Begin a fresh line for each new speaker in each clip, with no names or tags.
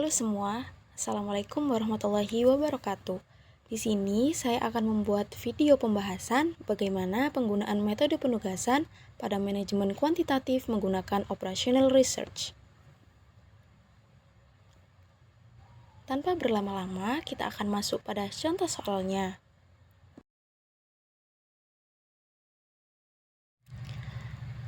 Halo semua, Assalamualaikum warahmatullahi wabarakatuh. Di sini saya akan membuat video pembahasan bagaimana penggunaan metode penugasan pada manajemen kuantitatif menggunakan operational research. Tanpa berlama-lama, kita akan masuk pada contoh soalnya.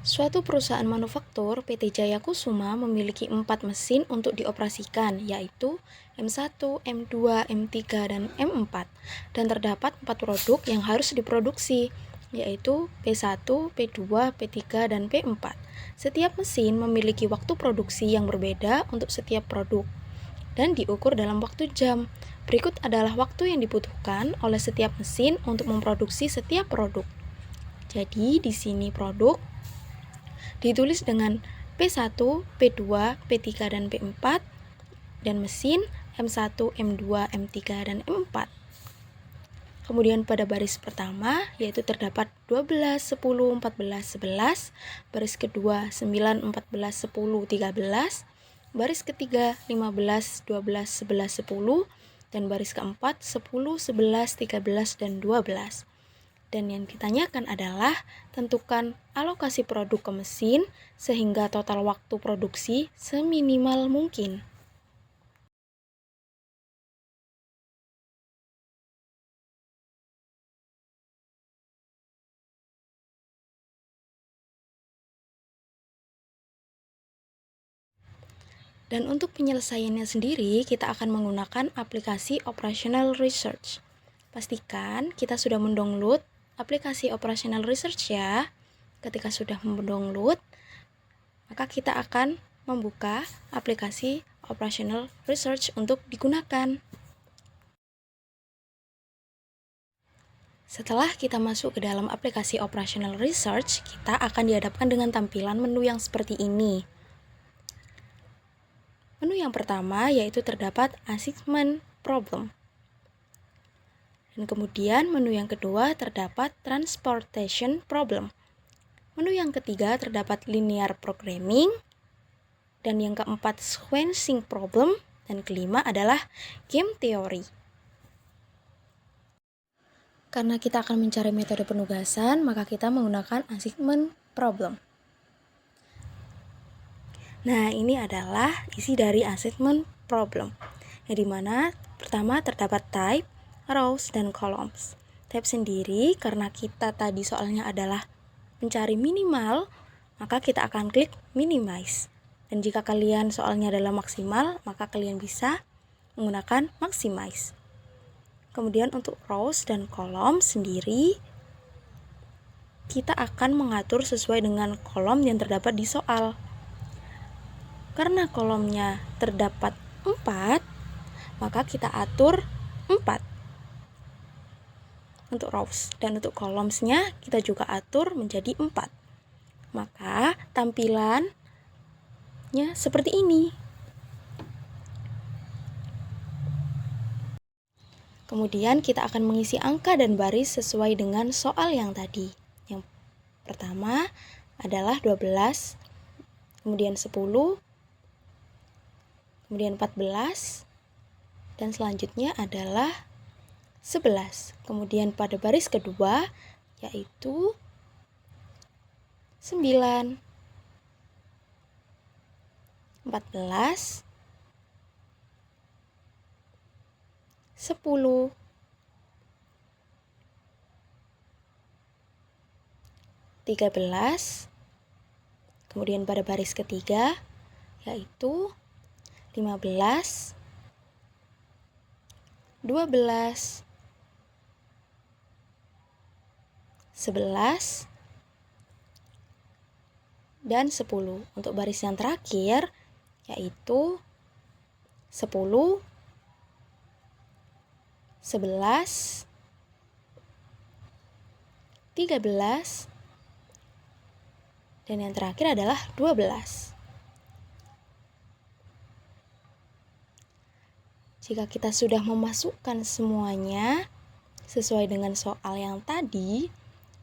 Suatu perusahaan manufaktur, PT Jaya Kusuma, memiliki 4 mesin untuk dioperasikan, yaitu M1, M2, M3, dan M4. Dan terdapat 4 produk yang harus diproduksi, yaitu P1, P2, P3, dan P4. Setiap mesin memiliki waktu produksi yang berbeda untuk setiap produk, dan diukur dalam waktu jam. Berikut adalah waktu yang dibutuhkan oleh setiap mesin untuk memproduksi setiap produk. Jadi, di sini produk ditulis dengan P1, P2, P3, dan P4, dan mesin M1, M2, M3, dan M4. Kemudian pada baris pertama, yaitu terdapat 12, 10, 14, 11, baris kedua 9, 14, 10, 13, baris ketiga 15, 12, 11, 10, dan baris keempat 10, 11, 13, dan 12. Dan yang ditanyakan adalah tentukan alokasi produk ke mesin sehingga total waktu produksi seminimal mungkin. Dan untuk penyelesaiannya sendiri, kita akan menggunakan aplikasi Operational Research. Pastikan kita sudah mendownload aplikasi Operational Research ya. Ketika sudah mendownload, maka kita akan membuka aplikasi Operational Research untuk digunakan. Setelah kita masuk ke dalam aplikasi Operational Research, kita akan dihadapkan dengan tampilan menu yang seperti ini. Menu yang pertama yaitu terdapat Assignment Problem. Dan kemudian menu yang kedua terdapat Transportation Problem. Menu yang ketiga terdapat Linear Programming. Dan yang keempat Sequencing Problem. Dan kelima adalah Game Theory. Karena kita akan mencari metode penugasan, maka kita menggunakan Assignment Problem. Nah, ini adalah isi dari Assignment Problem. Yang dimana pertama terdapat type, rows, dan columns. Type sendiri, karena kita tadi soalnya adalah mencari minimal, maka kita akan klik minimize. Dan jika kalian soalnya adalah maksimal, maka kalian bisa menggunakan maximize. Kemudian untuk rows dan kolom sendiri, kita akan mengatur sesuai dengan kolom yang terdapat di soal. Karena kolomnya terdapat 4, maka kita atur 4 untuk rows. Dan untuk columns-nya kita juga atur menjadi 4. Maka tampilannya seperti ini. Kemudian kita akan mengisi angka dan baris sesuai dengan soal yang tadi. Yang pertama adalah 12, kemudian 10, kemudian 14, dan selanjutnya adalah 11. Kemudian pada baris kedua yaitu 9, 14, 10, 13, kemudian pada baris ketiga yaitu 15, 12, 11, dan 10. Untuk baris yang terakhir yaitu 10, 11, 13, dan yang terakhir adalah 12. Jika kita sudah memasukkan semuanya sesuai dengan soal yang tadi,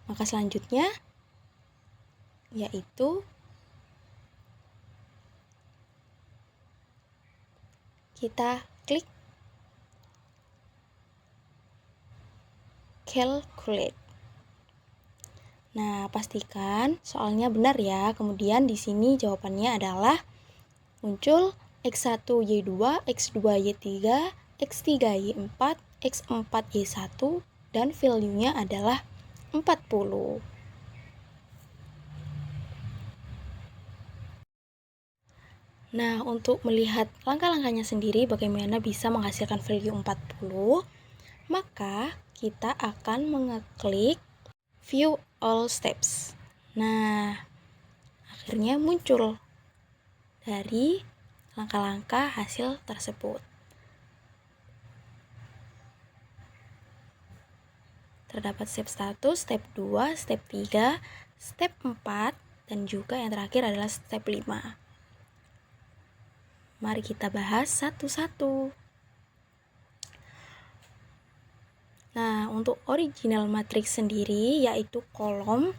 maka selanjutnya yaitu kita klik calculate. Nah, pastikan soalnya benar ya. Kemudian di sini jawabannya adalah muncul X1 Y2, X2 Y3, X3 Y4, X4 Y1 dan value-nya adalah 40. Nah, untuk melihat langkah-langkahnya sendiri bagaimana bisa menghasilkan value 40, maka kita akan mengeklik View All Steps. Nah, akhirnya muncul dari langkah-langkah hasil tersebut. Terdapat step 1, step 2, step 3, step 4, dan juga yang terakhir adalah step 5. Mari kita bahas satu-satu. Nah, untuk original matrix sendiri yaitu kolom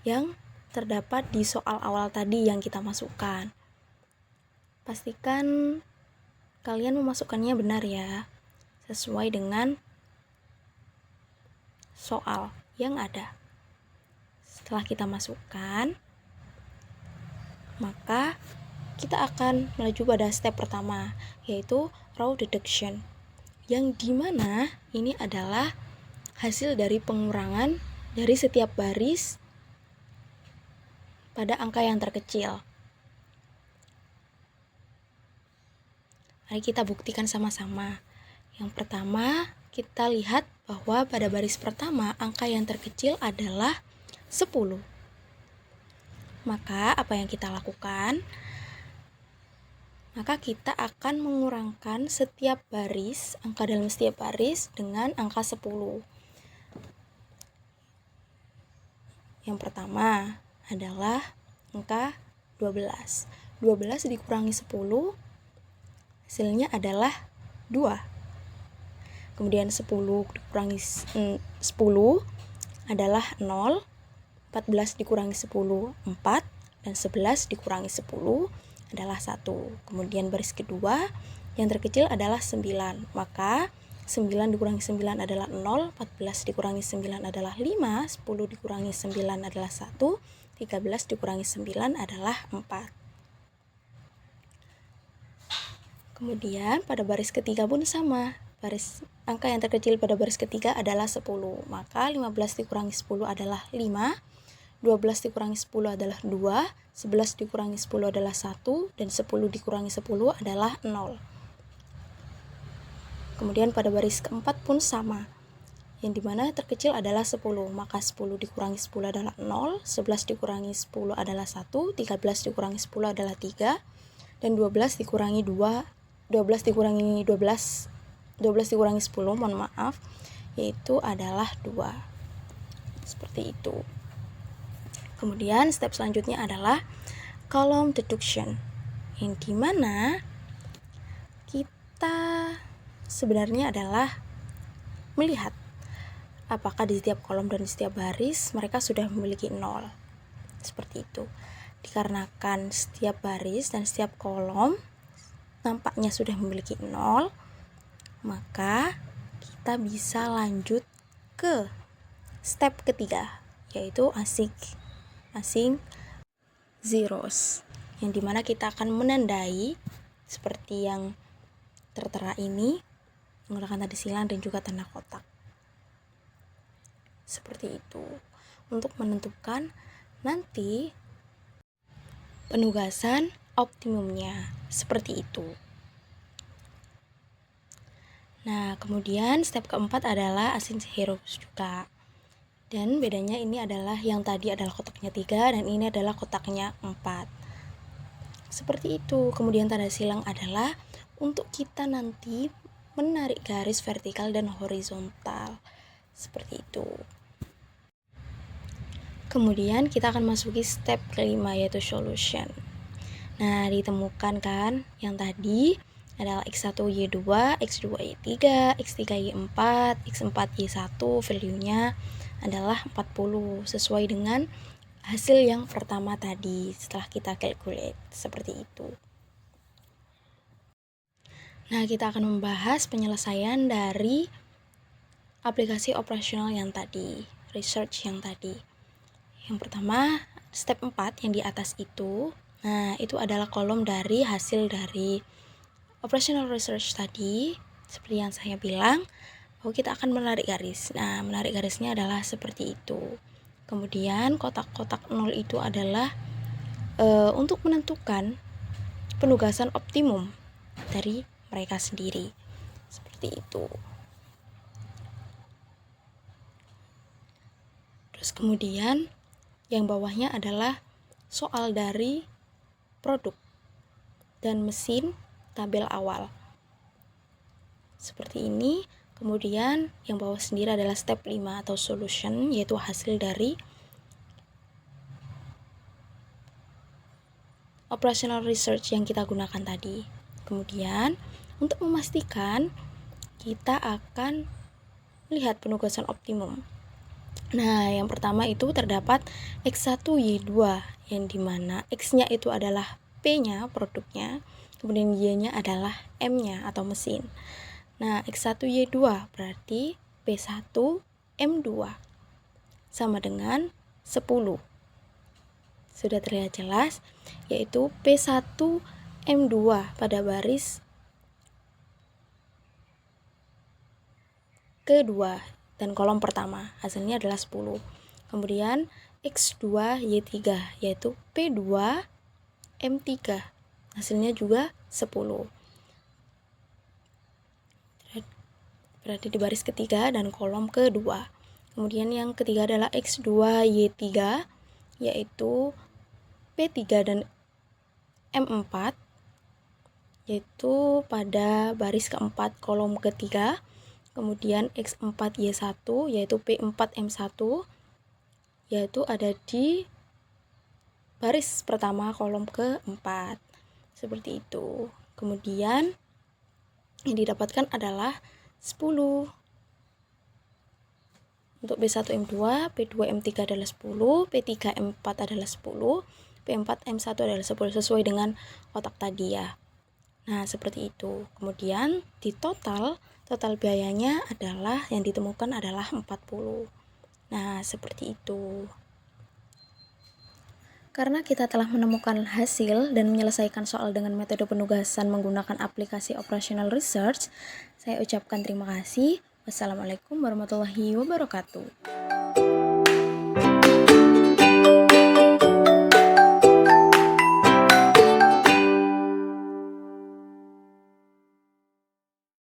yang terdapat di soal awal tadi yang kita masukkan. Pastikan kalian memasukkannya benar ya, sesuai dengan soal yang ada. Setelah kita masukkan, maka kita akan melaju pada step pertama, yaitu row deduction, yang dimana ini adalah hasil dari pengurangan dari setiap baris pada angka yang terkecil. Mari kita buktikan sama-sama. Yang pertama, kita lihat bahwa pada baris pertama angka yang terkecil adalah 10. Maka apa yang kita lakukan? Maka kita akan mengurangkan setiap baris, angka dalam setiap baris dengan angka 10. Yang pertama adalah angka 12. 12 dikurangi 10, hasilnya adalah 2. Kemudian 10 dikurangi 10 adalah 0. 14 dikurangi 10, 4. Dan 11 dikurangi 10 adalah 1. Kemudian baris kedua, yang terkecil adalah 9. Maka 9 dikurangi 9 adalah 0, 14 dikurangi 9 adalah 5, 10 dikurangi 9 adalah 1, 13 dikurangi 9 adalah 4. Kemudian pada baris ketiga pun sama. Angka yang terkecil pada baris ketiga adalah 10. Maka 15 dikurangi 10 adalah 5, 12 dikurangi 10 adalah 2, 11 dikurangi 10 adalah 1, dan 10 dikurangi 10 adalah 0. Kemudian pada baris keempat pun sama, yang dimana terkecil adalah 10, maka 10 dikurangi 10 adalah 0, 11 dikurangi 10 adalah 1, 13 dikurangi 10 adalah 3, dan 12 dikurangi 10, mohon maaf, yaitu adalah 2. Seperti itu. Kemudian step selanjutnya adalah column deduction, yang dimana kita sebenarnya adalah melihat apakah di setiap kolom dan di setiap baris mereka sudah memiliki 0. Seperti itu. Dikarenakan setiap baris dan setiap kolom nampaknya sudah memiliki 0, maka kita bisa lanjut ke step ketiga, yaitu async zeros, yang dimana kita akan menandai seperti yang tertera ini menggunakan tanda silang dan juga tanda kotak. Seperti itu untuk menentukan nanti penugasan optimumnya. Seperti itu. Nah, kemudian step keempat adalah async zeros juga. Dan bedanya ini adalah yang tadi adalah kotaknya 3 dan ini adalah kotaknya 4. Seperti itu. Kemudian tanda silang adalah untuk kita nanti menarik garis vertikal dan horizontal. Seperti itu. Kemudian kita akan masuki step kelima, yaitu solution. Nah, ditemukan kan yang tadi adalah X1 Y2, X2 Y3, X3 Y4, X4 Y1, value-nya adalah 40 sesuai dengan hasil yang pertama tadi setelah kita calculate. Seperti itu. Nah, kita akan membahas penyelesaian dari aplikasi operasional yang tadi, research yang tadi. Yang pertama, step 4 yang di atas itu. Nah, itu adalah kolom dari hasil dari operational research tadi. Seperti yang saya bilang, bahwa kita akan menarik garis. Nah, menarik garisnya adalah seperti itu. Kemudian kotak-kotak 0 itu adalah untuk menentukan penugasan optimum dari mereka sendiri. Seperti itu. Terus kemudian yang bawahnya adalah soal dari produk dan mesin tabel awal. Seperti ini. Kemudian yang bawah sendiri adalah step 5 atau solution, yaitu hasil dari operational research yang kita gunakan tadi. Kemudian untuk memastikan kita akan melihat penugasan optimum. Nah, yang pertama itu terdapat X1 Y2 yang dimana X-nya itu adalah P-nya produknya, kemudian Y-nya adalah M-nya atau mesin. Nah, X1 Y2 berarti P1 M2 sama dengan 10. Sudah terlihat jelas, yaitu P1 M2 pada baris kedua dan kolom pertama, hasilnya adalah 10. Kemudian X2 Y3 yaitu P2 M3, hasilnya juga 10. Berarti di baris ketiga dan kolom kedua. Kemudian yang ketiga adalah X2 Y3 yaitu P3 dan M4 yaitu pada baris keempat kolom ketiga. Kemudian X4 Y1 yaitu P4 M1 yaitu ada di baris pertama kolom keempat. Seperti itu. Kemudian yang didapatkan adalah 10. Untuk B1 M2, P2 M3 adalah 10, P3 M4 adalah 10, P4 M1 adalah 10 sesuai dengan kotak tadi ya. Nah, seperti itu. Kemudian di total biayanya adalah yang ditemukan adalah 40. Nah, seperti itu. Karena kita telah menemukan hasil dan menyelesaikan soal dengan metode penugasan menggunakan aplikasi operational research, saya ucapkan terima kasih. Wassalamualaikum warahmatullahi wabarakatuh.